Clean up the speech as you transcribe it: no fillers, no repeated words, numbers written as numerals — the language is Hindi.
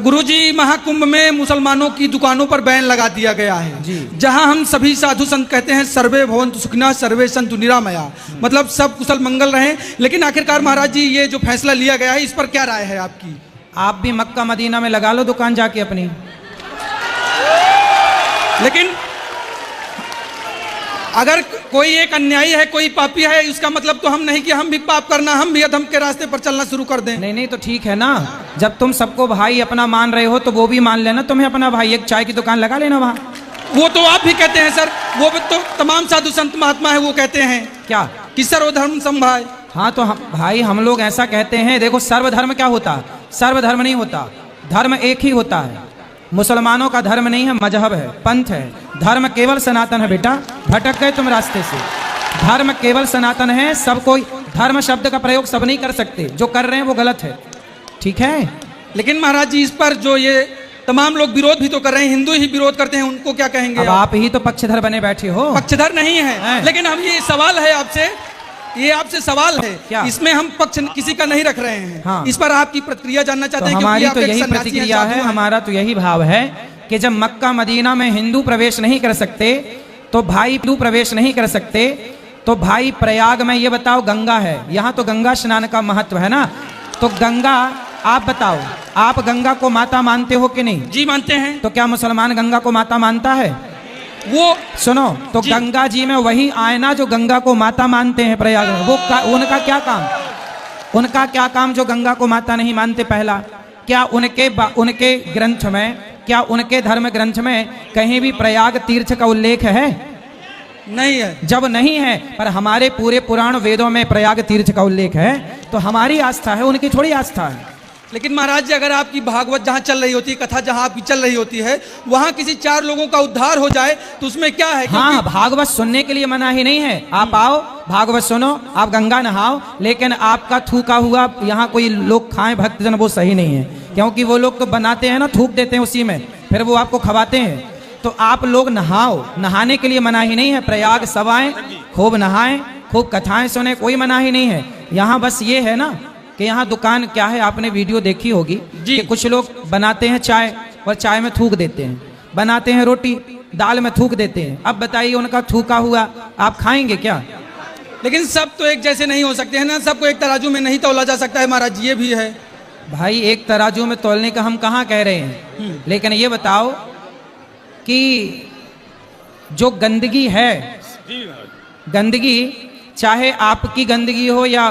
गुरुजी, महाकुंभ में मुसलमानों की दुकानों पर बैन लगा दिया गया है जी। जहां हम सभी साधु संत कहते हैं सर्वे भवन्तु सुखिनः सर्वे सन्तु निरामया, मतलब सब कुशल मंगल रहें, लेकिन आखिरकार महाराज जी ये जो फैसला लिया गया है इस पर क्या राय है आपकी? आप भी मक्का मदीना में लगा लो दुकान जाके अपनी। लेकिन अगर कोई एक अन्यायी है, कोई पापी है, इसका मतलब तो हम नहीं कि हम भी पाप करना, हम भी अधर्म के रास्ते पर चलना शुरू कर दें। नहीं नहीं, तो ठीक है ना, जब तुम सबको भाई अपना मान रहे हो तो वो भी मान लेना तुम्हें अपना भाई, एक चाय की दुकान लगा लेना वहाँ। वो तो आप भी कहते हैं सर, वो तो तमाम साधु संत महात्मा है वो कहते हैं क्या कि सर्वधर्म समभाव। हाँ तो भाई हम लोग ऐसा कहते हैं। देखो सर्वधर्म क्या होता है? सर्वधर्म नहीं होता, धर्म एक ही होता है। मुसलमानों का धर्म नहीं है, मजहब है, पंथ है। धर्म केवल सनातन है बेटा, भटक गए तुम रास्ते से। धर्म केवल सनातन है, सब कोई धर्म शब्द का प्रयोग सब नहीं कर सकते, जो कर रहे हैं वो गलत है, ठीक है। लेकिन महाराज जी इस पर जो ये तमाम लोग विरोध भी तो कर रहे हैं, हिंदू ही विरोध करते हैं, उनको क्या कहेंगे? अब आप ही तो पक्षधर बने बैठे हो। पक्षधर नहीं है, लेकिन हम ये सवाल है आपसे, ये आपसे सवाल है क्या? इसमें हम पक्ष किसी का नहीं रख रहे हैं। हाँ। इस पर आपकी प्रतिक्रिया जानना चाहते हैं। हमारी तो यही प्रतिक्रिया है, हमारा तो यही भाव है कि जब मक्का मदीना में हिंदू प्रवेश नहीं कर सकते तो भाई हिंदू प्रवेश नहीं कर सकते तो भाई प्रयाग में ये बताओ गंगा है, यहाँ तो गंगा स्नान का महत्व है ना, तो गंगा आप बताओ, आप गंगा को माता मानते हो कि नहीं? जी मानते हैं। तो क्या मुसलमान गंगा को माता मानता है? वो सुनो तो गंगा जी में वही आयना जो गंगा को माता मानते हैं प्रयाग में, वो उनका क्या काम? उनका क्या काम जो गंगा को माता नहीं मानते? पहला, क्या उनके ग्रंथ में, क्या उनके धर्म ग्रंथ में कहीं भी प्रयाग तीर्थ का उल्लेख है? नहीं है। जब नहीं है, पर हमारे पूरे पुराण वेदों में प्रयाग तीर्थ का उल्लेख है, तो हमारी आस्था है, उनकी थोड़ी आस्था है। लेकिन महाराज जी अगर आपकी भागवत जहाँ चल रही होती है, कथा जहाँ आपकी चल रही होती है, वहाँ किसी 4 लोगों का उद्धार हो जाए तो उसमें क्या है? हाँ, भागवत सुनने के लिए मना ही नहीं है। आप आओ, भागवत सुनो, आप गंगा नहाओ, लेकिन आपका थूका हुआ यहाँ कोई लोग खाएं भक्तजन, वो सही नहीं है, क्योंकि वो लोग तो बनाते हैं ना, थूक देते हैं उसी में, फिर वो आपको खवाते हैं। तो आप लोग नहाओ, नहाने के लिए मना ही नहीं है। प्रयाग सवाएं, खूब नहाएं, खूब कथाएं सुने, कोई मना ही नहीं है। यहाँ बस ये है ना कि यहाँ दुकान क्या है, आपने वीडियो देखी होगी कि कुछ लोग बनाते हैं चाय और चाय में थूक देते हैं, बनाते हैं रोटी, दाल में थूक देते हैं। अब बताइए उनका थूका हुआ आप खाएंगे क्या? लेकिन सब तो एक जैसे नहीं हो सकते हैं ना, सबको एक तराजू में नहीं तौला जा सकता है महाराज, ये भी है। भाई एक तराजू में तौलने का हम कहाँ कह रहे हैं, लेकिन ये बताओ कि जो गंदगी है, गंदगी चाहे आपकी गंदगी हो या